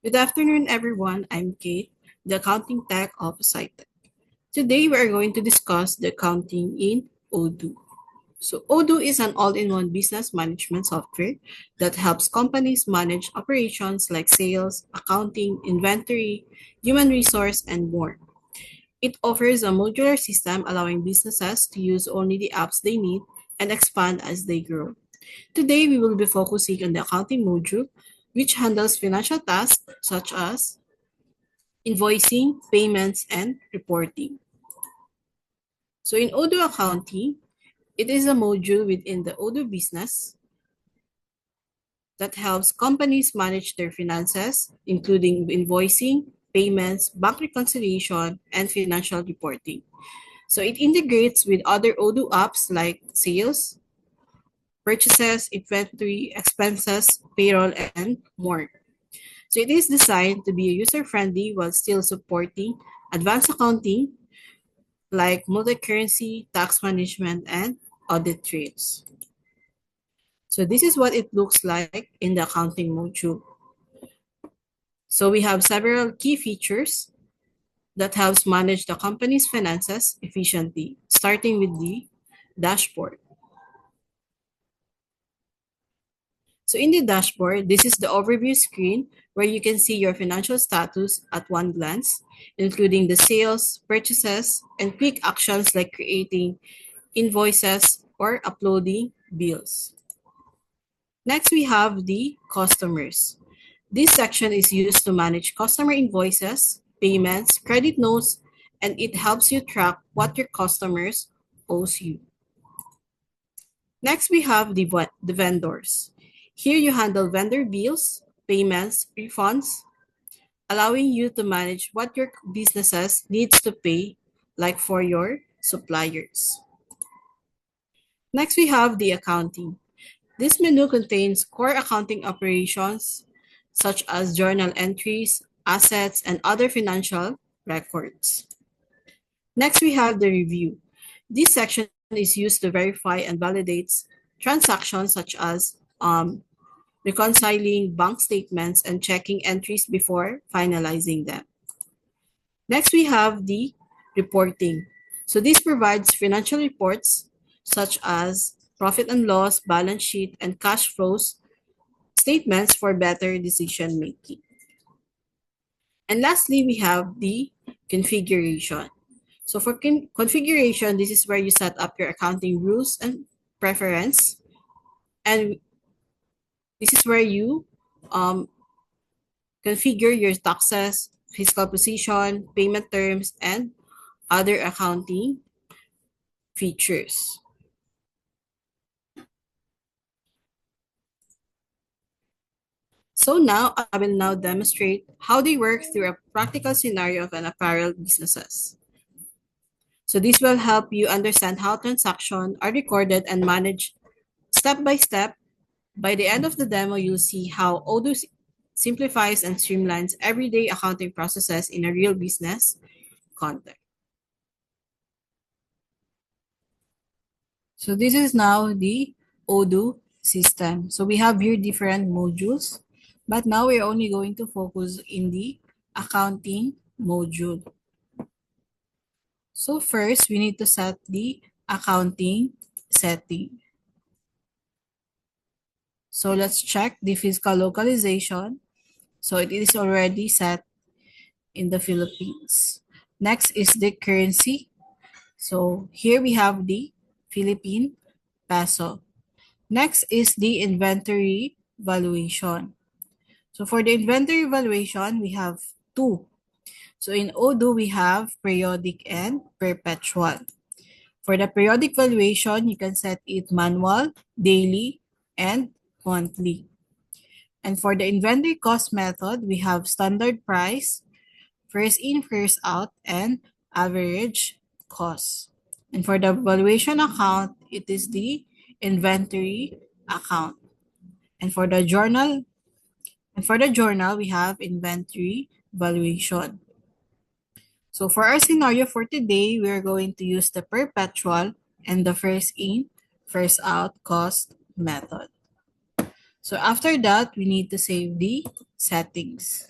Good afternoon, everyone. I'm Kate, the accounting tech of Cytec. Today, we are going to discuss the accounting in Odoo. So, Odoo is an all-in-one business management software that helps companies manage operations like sales, accounting, inventory, human resource, and more. It offers a modular system allowing businesses to use only the apps they need and expand as they grow. Today, we will be focusing on the accounting module, which handles financial tasks such as invoicing, payments, and reporting. So in Odoo Accounting, it is a module within the Odoo business that helps companies manage their finances, including invoicing, payments, bank reconciliation, and financial reporting. So it integrates with other Odoo apps like sales, purchases, inventory, expenses, payroll, and more. So it is designed to be user-friendly while still supporting advanced accounting like multi-currency, tax management, and audit trails. So this is what it looks like in the accounting module. So we have several key features that helps manage the company's finances efficiently, starting with the dashboard. So in the dashboard, this is the overview screen where you can see your financial status at one glance, including the sales, purchases, and quick actions like creating invoices or uploading bills. Next, we have the customers. This section is used to manage customer invoices, payments, credit notes, and it helps you track what your customers owes you. Next, we have the vendors. Here you handle vendor bills, payments, refunds, allowing you to manage what your businesses needs to pay, like for your suppliers. Next, we have the accounting. This menu contains core accounting operations such as journal entries, assets, and other financial records. Next, we have the review. This section is used to verify and validate transactions such as reconciling bank statements and checking entries before finalizing them. Next, we have the reporting. So this provides financial reports such as profit and loss, balance sheet, and cash flows statements for better decision making. And lastly, we have the configuration. So for configuration, this is where you set up your accounting rules and preference. And this is where you configure your taxes, fiscal position, payment terms, and other accounting features. So now I will now demonstrate how they work through a practical scenario of an apparel businesses. So this will help you understand how transactions are recorded and managed step by step. By the end of the demo, you'll see how Odoo simplifies and streamlines everyday accounting processes in a real business context. So this is now the Odoo system. So we have here different modules, but now we're only going to focus in the accounting module. So first, we need to set the accounting setting. So let's check the fiscal localization. So it is already set in the Philippines. Next is the currency. So here we have the Philippine peso. Next is the inventory valuation. So for the inventory valuation, we have two. So in Odoo, we have periodic and perpetual. For the periodic valuation, you can set it manual, daily, and monthly. And for the inventory cost method, we have standard price, first in, first out, and average cost. And for the valuation account, it is the inventory account. And for the journal, we have inventory valuation. So for our scenario for today, we're going to use the perpetual and the first in, first out cost method. So after that, we need to save the settings.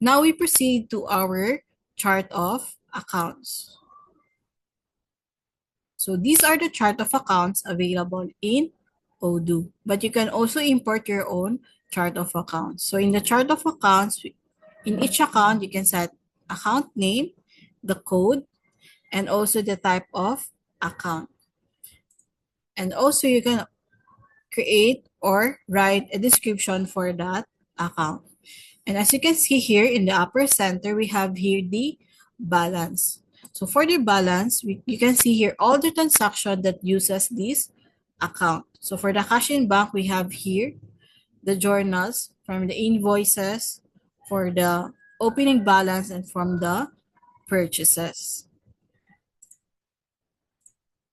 Now we proceed to our chart of accounts. So these are the chart of accounts available in Odoo, but you can also import your own chart of accounts. So in the chart of accounts, in each account, you can set account name, the code, and also the type of account. And also you can create or write a description for that account. And as you can see here in the upper center, we have here the balance. So for the balance, you can see here all the transaction that uses this account. So for the cash in bank, we have here the journals from the invoices for the opening balance and from the purchases.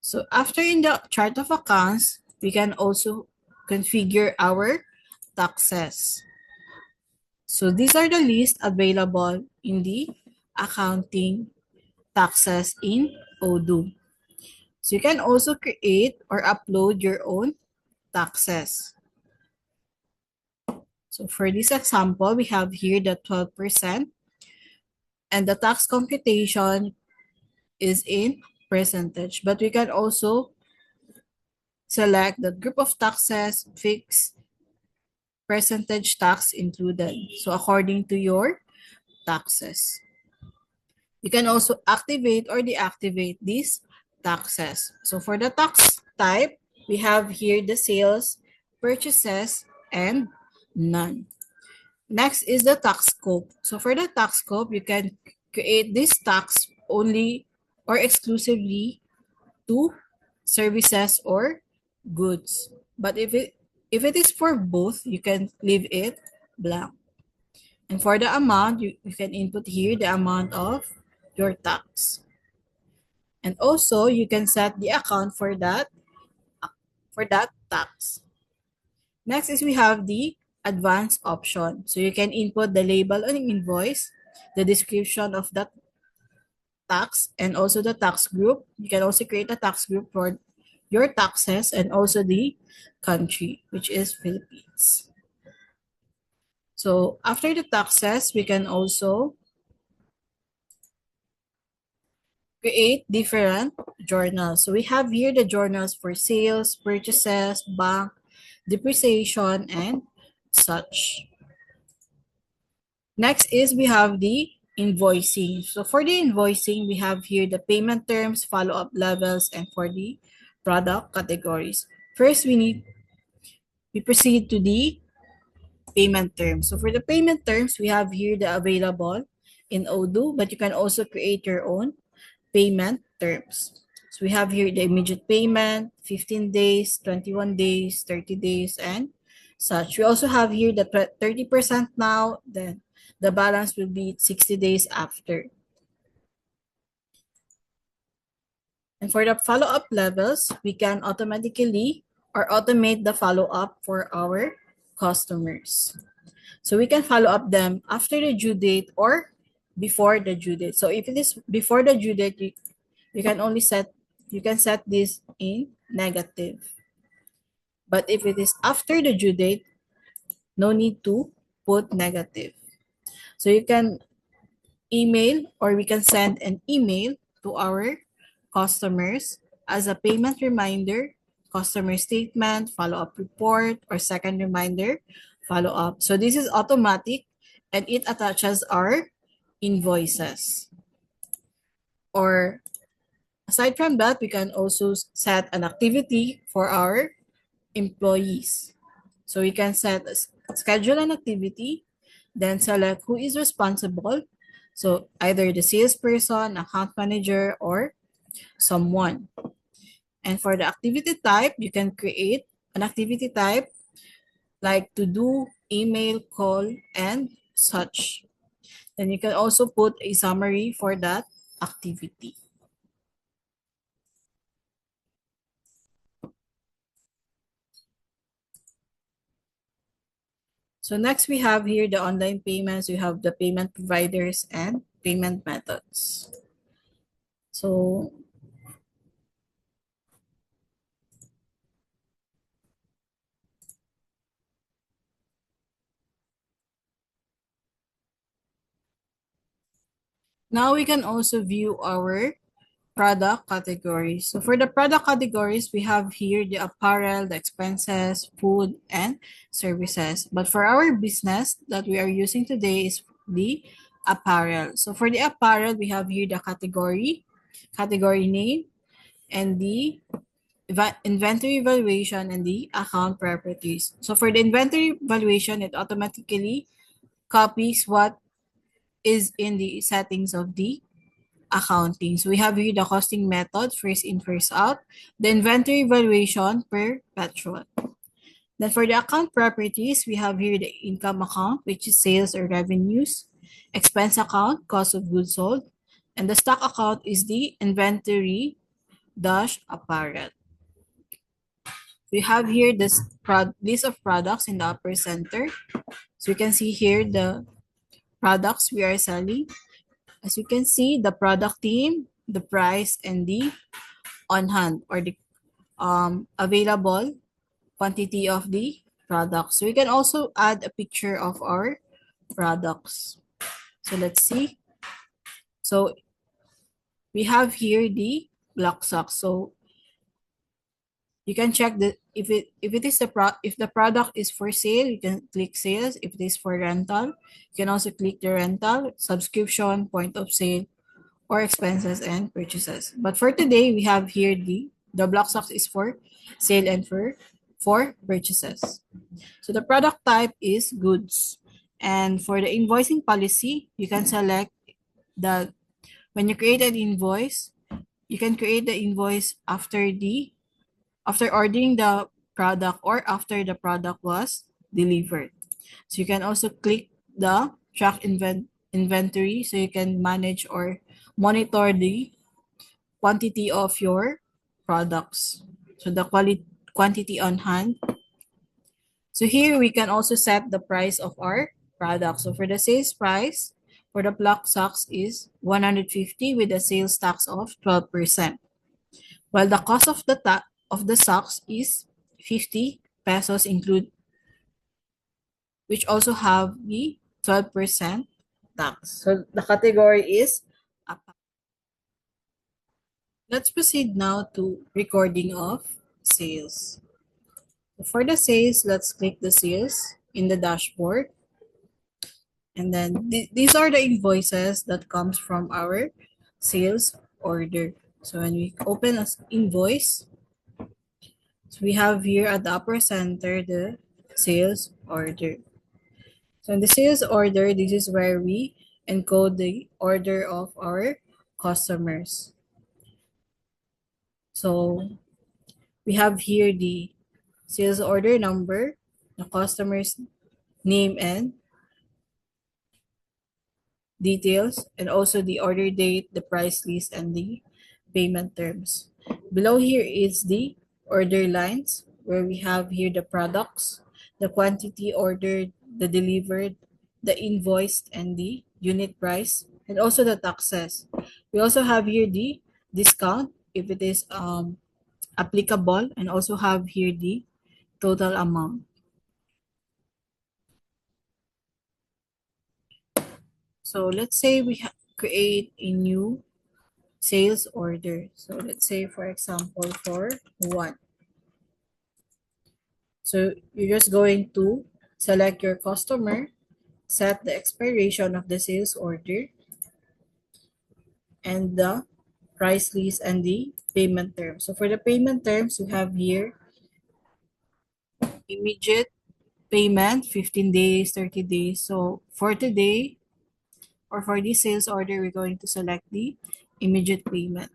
So after in the chart of accounts, we can also configure our taxes. So these are the list available in the accounting taxes in Odoo. So you can also create or upload your own taxes. So for this example, we have here the 12% and the tax computation is in percentage. But we can also select the group of taxes, fixed percentage tax included. So according to your taxes. You can also activate or deactivate these taxes. So for the tax type, we have here the sales, purchases, and none. Next is the tax scope. So for the tax scope, you can create this tax only or exclusively to services or goods. But if it is for both, you can leave it blank. And for the amount, you can input here the amount of your tax. And also, you can set the account for that tax. Next is we have the advanced option. So you can input the label on the invoice, the description of that tax, and also the tax group. You can also create a tax group for your taxes and also the country, which is Philippines. So after the taxes, we can also create different journals. So we have here the journals for sales, purchases, bank, depreciation, and such. Next is we have the invoicing. So for the invoicing, we have here the payment terms, follow-up levels, and for the product categories. First, we proceed to the payment terms. So for the payment terms, we have here the available in Odoo, but you can also create your own payment terms. So we have here the immediate payment, 15 days, 21 days, 30 days, and such. We also have here the 30% now, then the balance will be 60 days after. And for the follow-up levels, we can automatically or automate the follow-up for our customers. So we can follow up them after the due date or before the due date. So if it is before the due date, you can only set this in negative. But if it is after the due date, no need to put negative. So you can email or we can send an email to our customers as a payment reminder, customer statement, follow-up report, or second reminder, follow-up. So this is automatic and it attaches our invoices. Or aside from that, we can also set an activity for our employees. So we can schedule an activity, then select who is responsible. So either the salesperson, account manager, or someone. And for the activity type, you can create an activity type like to do, email, call, and such. Then you can also put a summary for that activity. So next we have here the online payments. We have the payment providers and payment methods. So Now we can also view our product categories. So for the product categories, we have here the apparel, the expenses, food, and services. But for our business that we are using today is the apparel. So for the apparel, we have here the category name, and the inventory valuation and the account properties. So for the inventory valuation, it automatically copies what is in the settings of the accounting. So we have here the costing method, first in, first out, the inventory valuation per petrol. Then for the account properties, we have here the income account, which is sales or revenues, expense account, cost of goods sold, and the stock account is the inventory dash apparel. We have here this list of products in the upper center. So you can see here the products we are selling. As you can see, the product name, the price, and the on hand or the available quantity of the products. So we can also add a picture of our products. So let's see. So we have here the black socks. So you can check the if it is if the product is for sale, you can click sales. If it is for rental, you can also click the rental, subscription, point of sale, or expenses and purchases. But for today, we have here the black socks is for sale and for purchases. So the product type is goods. And for the invoicing policy, you can select the when you create an invoice, you can create the invoice after ordering the product or after the product was delivered. So you can also click the track inventory so you can manage or monitor the quantity of your products. So the quantity on hand. So here we can also set the price of our product. So for the sales price for the black socks is 150 with a sales tax of 12%. While the cost of the socks is 50 pesos include which also have the 12% tax. So the category is apparel. Let's proceed now to recording of sales. For the sales, let's click the sales in the dashboard. And then these are the invoices that comes from our sales order. So when we open as invoice, so we have here at the upper center the sales order. So in the sales order, this is where we encode the order of our customers. So we have here the sales order number, the customer's name and details, and also the order date, the price list, and the payment terms. Below here is the order lines where we have here the products, the quantity ordered, the delivered, the invoiced, and the unit price, and also the taxes. We also have here the discount if it is applicable, and also have here the total amount. So let's say we create a new sales order. So let's say, for example, for one. So you're just going to select your customer, set the expiration of the sales order, and the price list and the payment terms. So for the payment terms, we have here immediate payment, 15 days, 30 days. So for today, or for this sales order, we're going to select the immediate payment.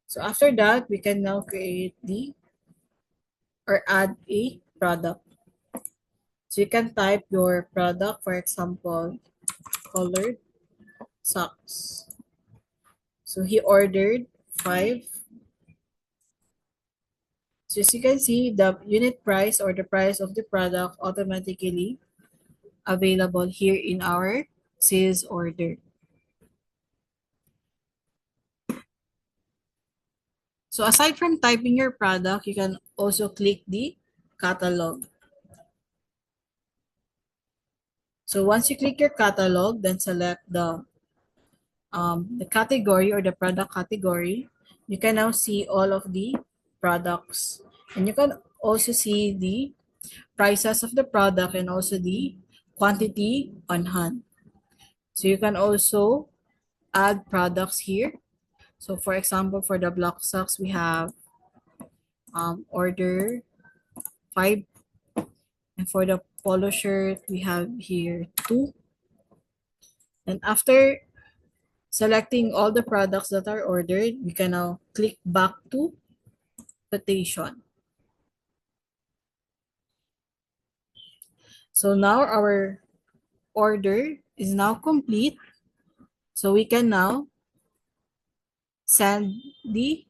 So after that, we can now create the or add a product. So you can type your product, for example, colored socks. So he ordered 5. So as you can see, the unit price or the price of the product automatically available here in our sales order. So aside from typing your product, you can also click the catalog. So once you click your catalog, then select the the category or the product category, you can now see all of the products. And you can also see the prices of the product and also the quantity on hand. So you can also add products here. So for example, for the block socks, we have order 5. And for the polo shirt, we have here 2. And after selecting all the products that are ordered, we can now click back to quotation. So now our order is now complete. So we can now send the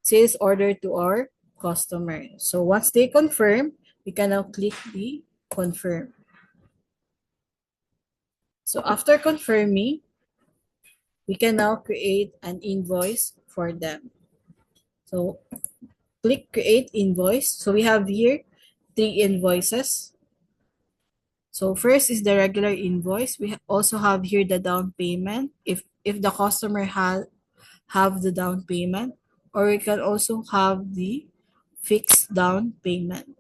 sales order to our customer. So once they confirm, we can now click the confirm. So after confirming, we can now create an invoice for them. So click create invoice. So we have here 3 invoices. So first is the regular invoice. We also have here the down payment if the customer have the down payment, or we can also have the fixed down payment.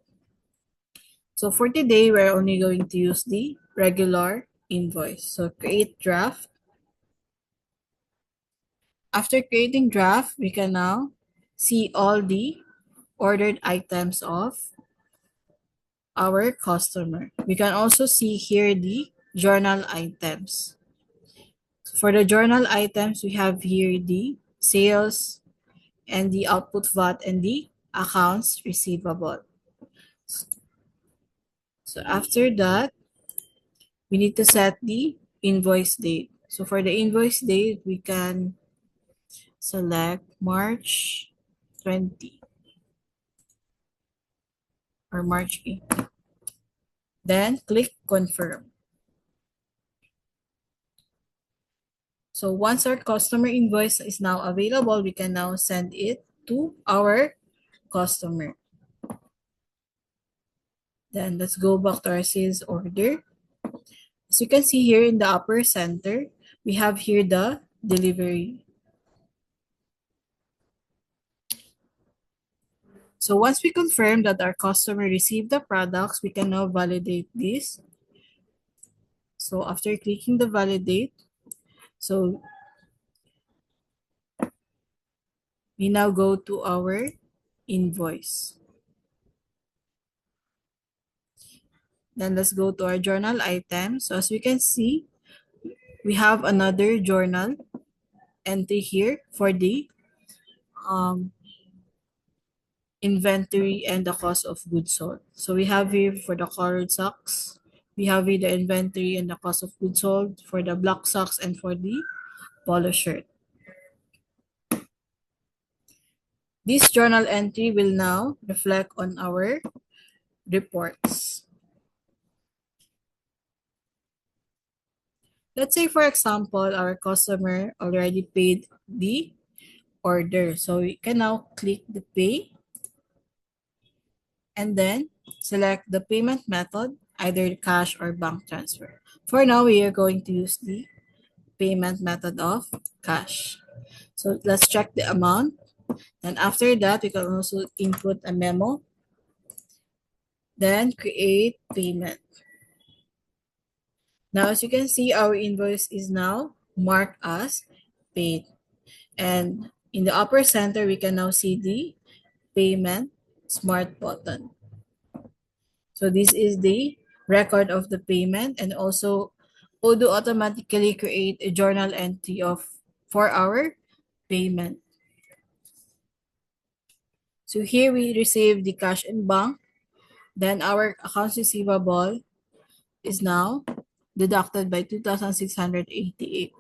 So for today, we're only going to use the regular invoice. So create draft. After creating draft, we can now see all the ordered items of our customer. We can also see here the journal items. For the journal items, we have here the sales and the output VAT and the accounts receivable. So after that, we need to set the invoice date. So for the invoice date, we can select March 20 or March 8. Then click confirm. So once our customer invoice is now available, we can now send it to our customer. Then let's go back to our sales order. As you can see here in the upper center, we have here the delivery. So once we confirm that our customer received the products, we can now validate this. So after clicking the validate, so we now go to our invoice. Then let's go to our journal item. So as we can see, we have another journal entry here for the inventory and the cost of goods sold. So we have here for the colored socks, we have here the inventory and the cost of goods sold for the black socks and for the polo shirt. This journal entry will now reflect on our reports. Let's say, for example, our customer already paid the order. So we can now click the pay and then select the payment method, either cash or bank transfer. For now, we are going to use the payment method of cash. So let's check the amount. And after that, we can also input a memo. Then create payment. Now, as you can see, our invoice is now marked as paid. And in the upper center, we can now see the payment smart button. So this is the record of the payment, and also Odoo automatically create a journal entry for our payment. So here we receive the cash in bank. Then our accounts receivable is now deducted by 2,688.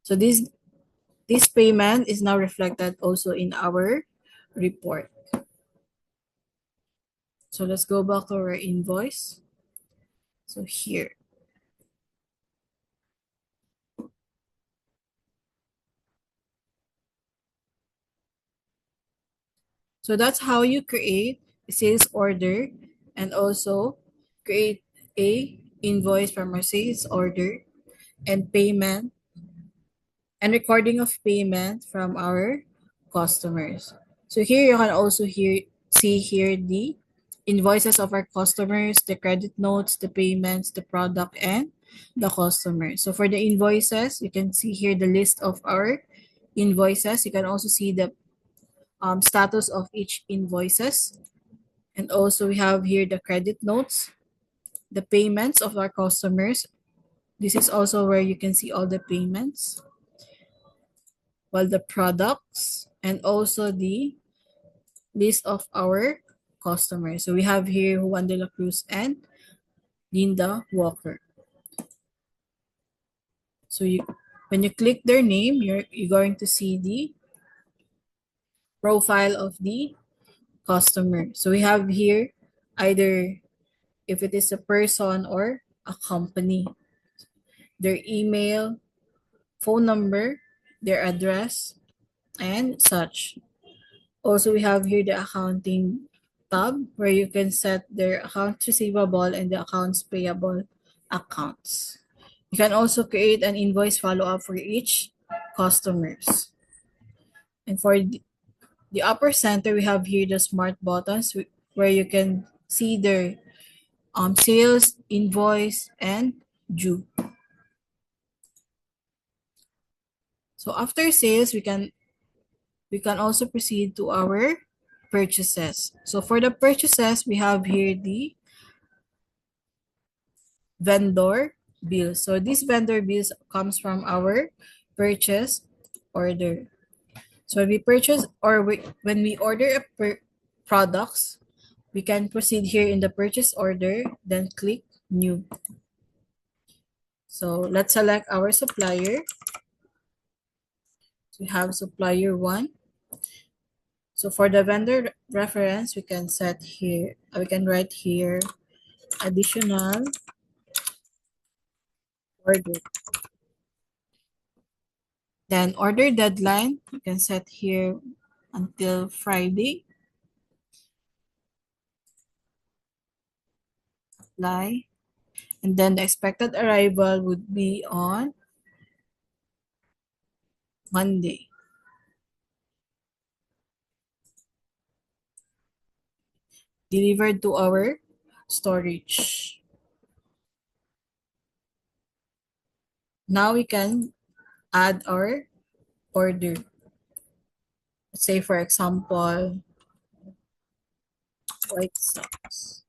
So this payment is now reflected also in our report. So let's go back to our invoice. So here. So that's how you create a sales order and also create a invoice from our sales order and payment and recording of payment from our customers. So here you can also see here the invoices of our customers, the credit notes, the payments, the product, and the customer. So for the invoices, you can see here the list of our invoices. You can also see the status of each invoices. And also we have here the credit notes, the payments of our customers. This is also where you can see all the payments, while the products and also the list of our customers. So we have here Juan de la Cruz and Linda Walker. So when you click their name, you're going to see the profile of the customer. So we have here either if it is a person or a company, their email, phone number, their address, and such. Also, we have here the accounting tab where you can set their accounts receivable and the accounts payable accounts. You can also create an invoice follow-up for each customers. And for the upper center, we have here the smart buttons where you can see their sales, invoice, and due. So after sales, we can also proceed to our purchases. So for the purchases, we have here the vendor bill. So this vendor bills comes from our purchase order. So when we purchase or when we order products, we can proceed here in the purchase order, then click new. So let's select our supplier. So we have supplier 1. So for the vendor reference, we can set here, we can write here additional order. Then order deadline, you can set here until Friday. Apply. And then the expected arrival would be on Monday. Delivered to our storage. Now we can add our order. Let's say for example, White Sox.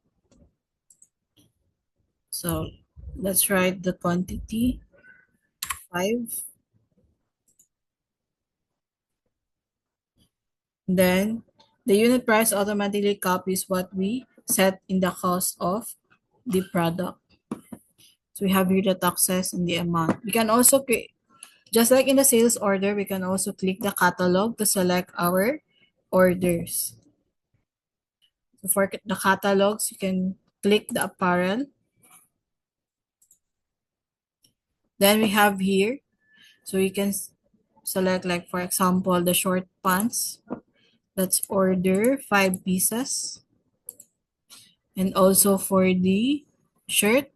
So let's write the quantity 5. Then the unit price automatically copies what we set in the cost of the product. So we have here the taxes and the amount. We can also create, just like in the sales order, we can also click the catalog to select our orders. So for the catalogs, you can click the apparel. Then we have here, so you can select like for example, the short pants. Let's order 5 pieces. And also for the shirt,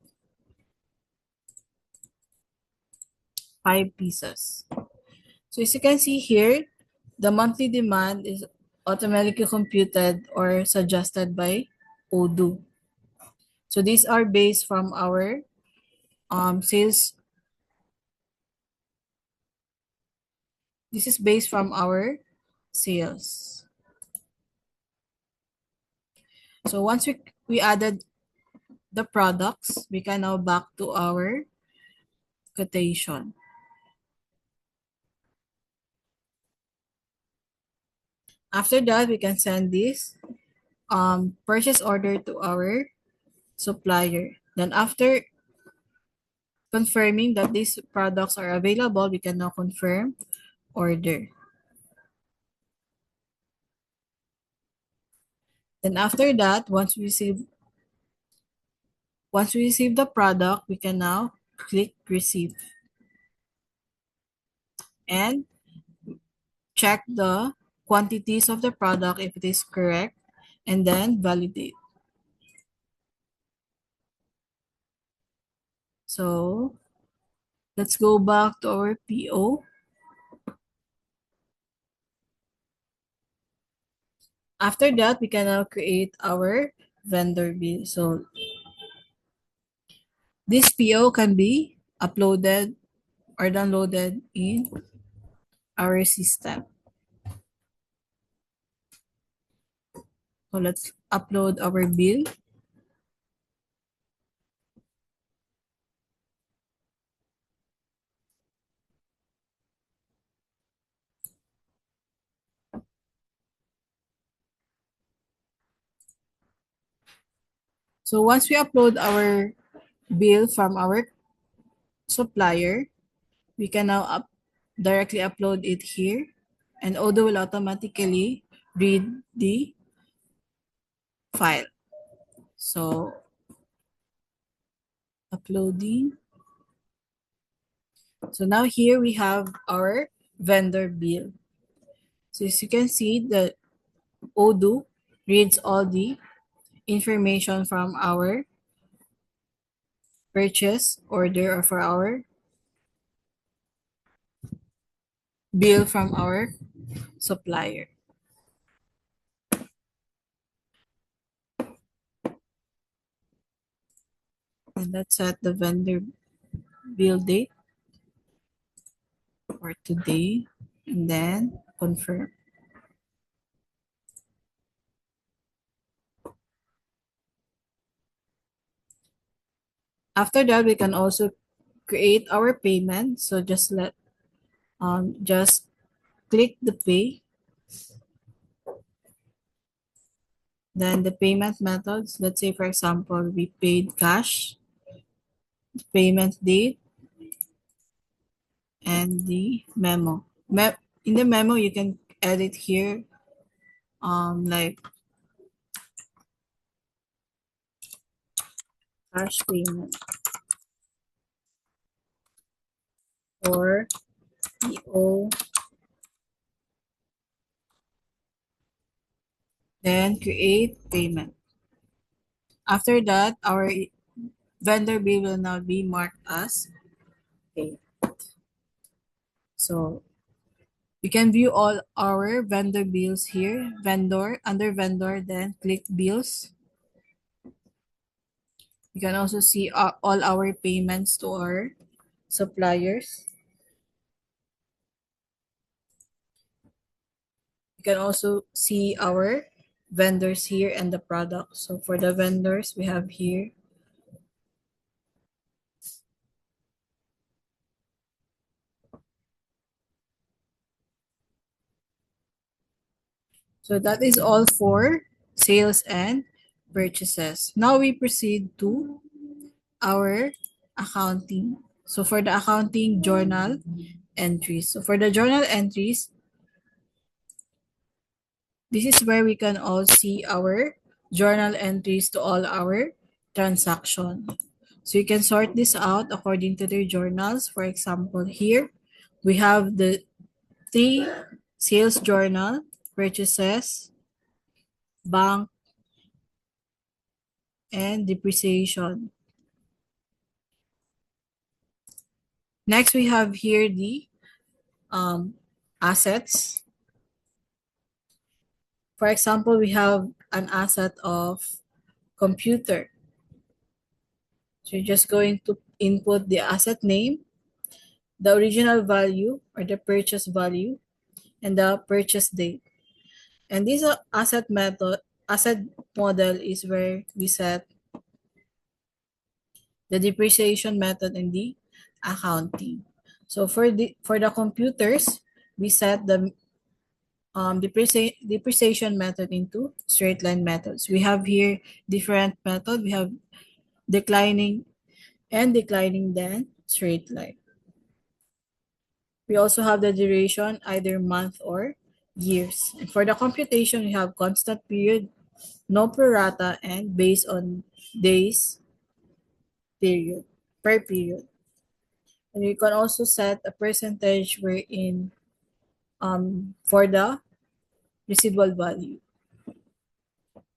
5 pieces. So as you can see here, the monthly demand is automatically computed or suggested by Odoo. So these are based from our sales. This is based from our sales. So once we added the products, we can now back to our quotation. After that, we can send this purchase order to our supplier. Then after confirming that these products are available, we can now confirm order. Then after that, once we receive the product, we can now click receive and check the quantities of the product if it is correct and then validate. So let's go back to our PO. After that, we can now create our vendor bill. So this PO can be uploaded or downloaded in our system. So let's upload our bill. So once we upload our bill from our supplier, we can now directly upload it here, and Odoo will automatically read the file. So uploading. So now here we have our vendor bill. So as you can see, the Odoo reads all the information from our purchase order or for our bill from our supplier. And let's set the vendor bill date for today and then confirm. After that, we can also create our payment. So just click the pay. Then the payment methods, let's say for example, we paid cash, the payment date, and the memo. In the memo, you can edit here, like cash payment or PO, then create payment. After that, our vendor bill will now be marked as paid. So we can view all our vendor bills here, under vendor, then click bills. You can also see all our payments to our suppliers. You can also see our vendors here and the product. So for the vendors, we have here so that is all for sales and purchases. Now we proceed to our accounting. So for the accounting journal entries. So for the journal entries, this is where we can all see our journal entries to all our transaction. So you can sort this out according to their journals. For example, here we have the three sales journal, purchases, bank, and depreciation. Next, we have here the assets. For example, we have an asset of computer. So you're just going to input the asset name, the original value or the purchase value, and the purchase date. And this asset model is where we set the depreciation method in the accounting. So for the computers, we set the depreciation method into straight line methods. We have here different method. We have declining and declining then straight line. We also have the duration, either month or years. And for the computation, we have constant period, no prorata, and based on days period per period. And you can also set a percentage wherein for the residual value.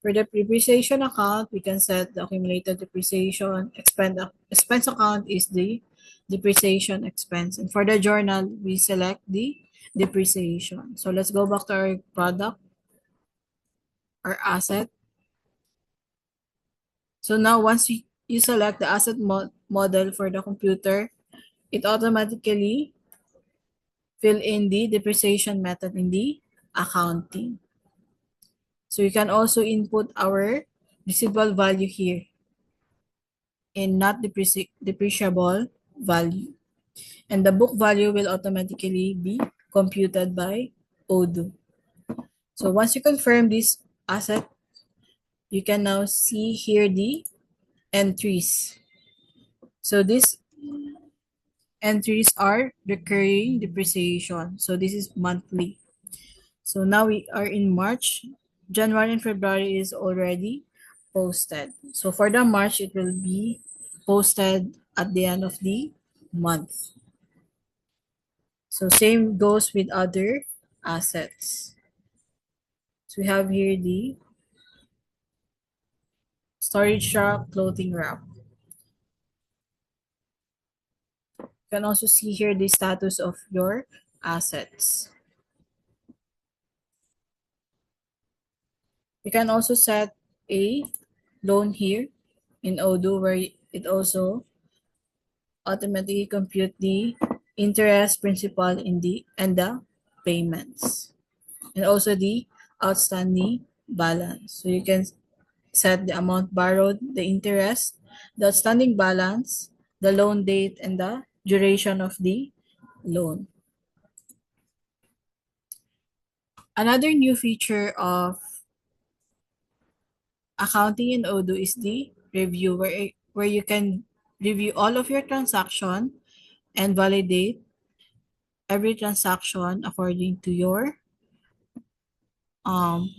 For the depreciation account, we can set the accumulated depreciation. Expense account is the depreciation expense. And for the journal, we select the depreciation. So let's go back to our product, our asset. So now once you select the asset model for the computer, it automatically fill in the depreciation method in the accounting. So you can also input our receivable value here in not depreciable value. And the book value will automatically be computed by Odoo. So once you confirm this asset, you can now see here the entries. So these entries are recurring depreciation. So this is monthly. So now we are in March. January and February is already posted. So for the March, it will be posted at the end of the month. So same goes with other assets. So we have here the storage rack, clothing rack. You can also see here the status of your assets. You can also set a loan here in Odoo where it also automatically compute the interest, principal in the and the payments, and also the outstanding balance. So you can set the amount borrowed, the interest, the outstanding balance, the loan date, and the duration of the loan. Another new feature of accounting in Odoo is the review, where you can review all of your transaction and validate every transaction according to your um,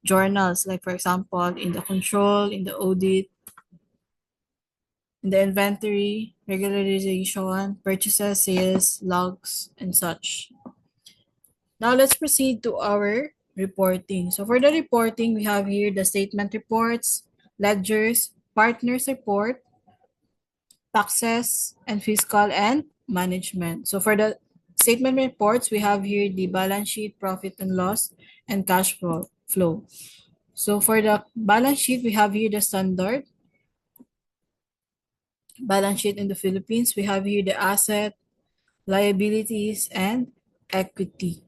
journals, like for example, in the control, in the audit, in the inventory, regularization, purchases, sales, logs, and such. Now let's proceed to our reporting. So for the reporting, we have here the statement reports, ledgers, partners report, taxes, and fiscal and management. So for the statement reports, we have here the balance sheet, profit and loss, and cash flow. So for the balance sheet, we have here the standard balance sheet in the Philippines. We have here the asset, liabilities, and equity.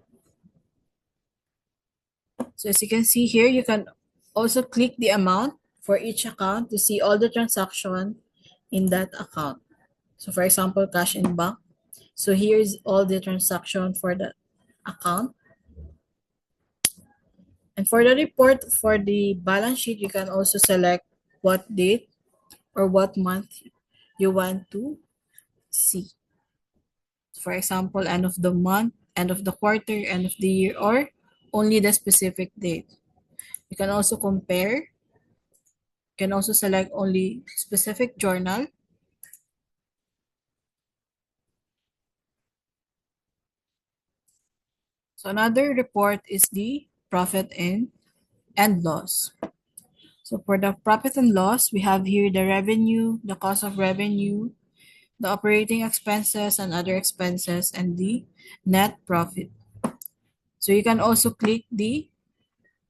So as you can see here, you can also click the amount for each account to see all the transaction in that account. So for example, cash in bank. So here is all the transaction for the account. And for the report for the balance sheet, you can also select what date or what month you want to see. For example, end of the month, end of the quarter, end of the year, or only the specific date. You can also compare. You can also select only specific journal. So another report is the profit and loss. So for the profit and loss, we have here the revenue, the cost of revenue, the operating expenses and other expenses, and the net profit. So you can also click the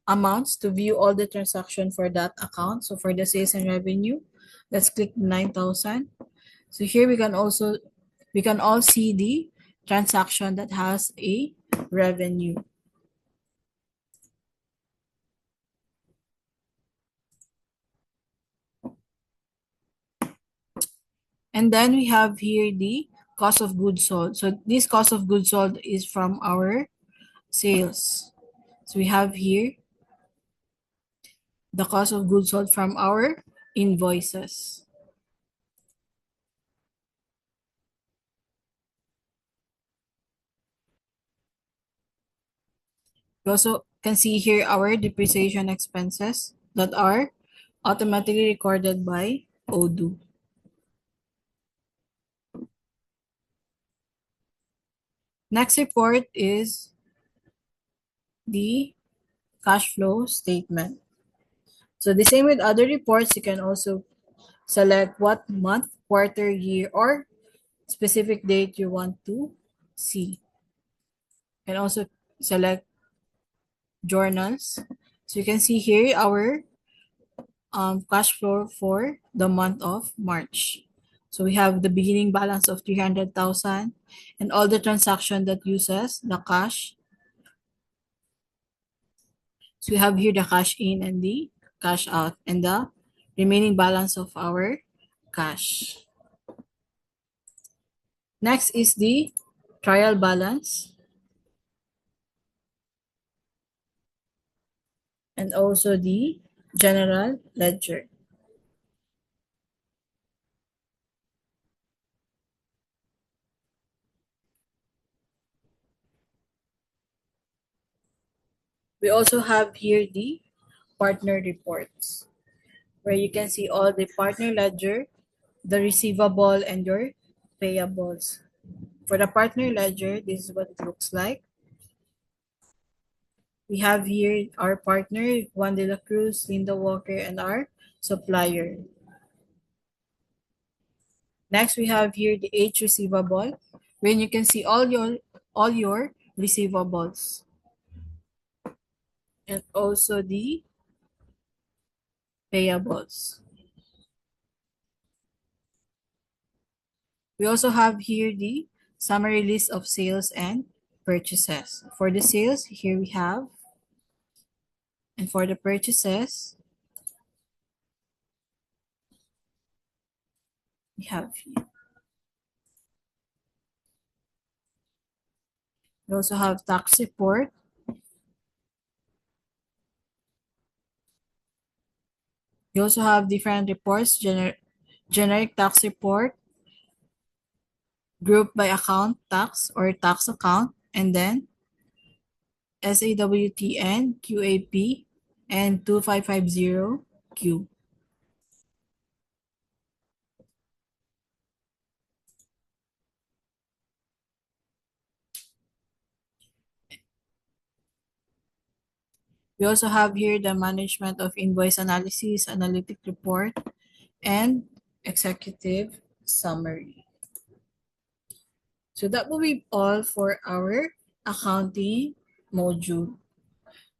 amounts to view all the transaction for that account. So for the sales and revenue, let's click 9,000. So here we can all see the transaction that has a revenue. And then we have here the cost of goods sold. So this cost of goods sold is from our sales. So we have here the cost of goods sold from our invoices. We also can see here our depreciation expenses that are automatically recorded by Odoo. Next report is the cash flow statement. So the same with other reports, you can also select what month, quarter, year, or specific date you want to see. You can also select journals. So you can see here our cash flow for the month of March. So we have the beginning balance of 300,000 and all the transaction that uses the cash. So we have here the cash in and the cash out and the remaining balance of our cash. Next is the trial balance and also the general ledger. We also have here the partner reports where you can see all the partner ledger, the receivable, and your payables. For the partner ledger, this is what it looks like. We have here our partner, Juan de la Cruz, Linda Walker, and our supplier. Next, we have here the age receivable, when you can see all your receivables, and also the payables. We also have here the summary list of sales and purchases. For the sales, here we have, and for the purchases, we have here. We also have tax report. We also have different reports, generic tax report, group by account tax or tax account, and then SAWTN, QAP, and 2550Q. We also have here the management of invoice analysis, analytic report, and executive summary. So that will be all for our accounting module.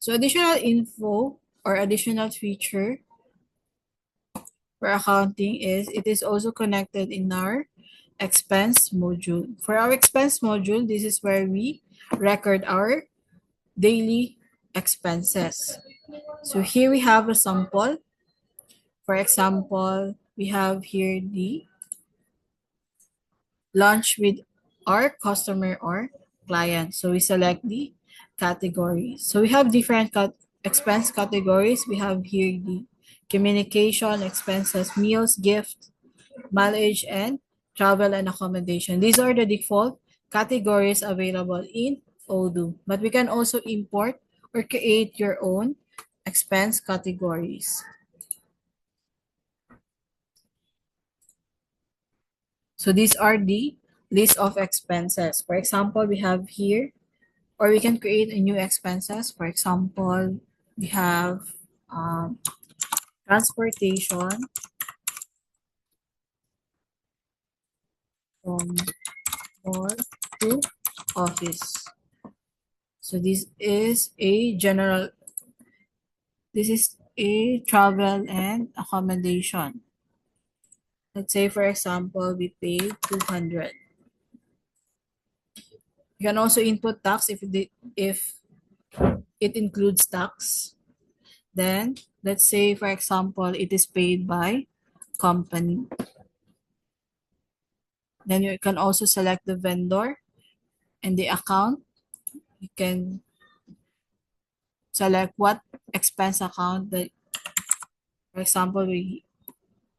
So additional info or additional feature for accounting is it is also connected in our expense module. For our expense module, this is where we record our daily expenses. So here we have a sample. For example, we have here the lunch with our customer or client. So we select the categories. So we have different expense categories. We have here the communication expenses, meals, gift, mileage, and travel and accommodation. These are the default categories available in Odoo, but we can also import or create your own expense categories. So these are the list of expenses. For example, we have here, or we can create a new expenses. For example, we have transportation from mall to office. So this is a travel and accommodation. Let's say, for example, we paid 200. You can also input tax if it includes tax. Then, let's say, for example, it is paid by company. Then you can also select the vendor and the account. You can select what expense account that, for example, we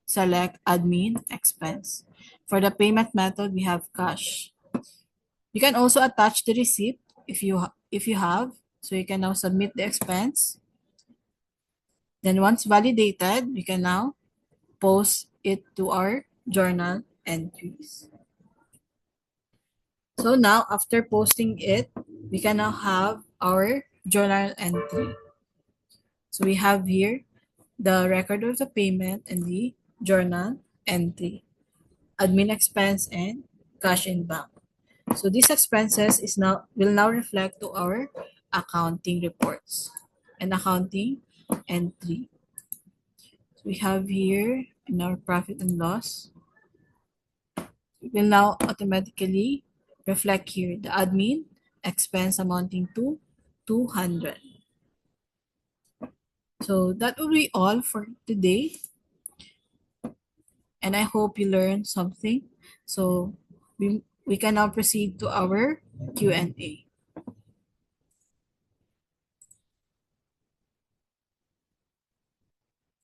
select admin expense. For the payment method, we have cash. You can also attach the receipt if you have. So you can now submit the expense. Then once validated, we can now post it to our journal entries. So now after posting it, we can now have our journal entry. So we have here the record of the payment and the journal entry, admin expense and cash in bank. So these expenses will now reflect to our accounting reports and accounting entry. So we have here in our profit and loss, it will now automatically reflect here the admin expense amounting to 200. So that will be all for today, and I hope you learned something. So we can now proceed to our Q&A.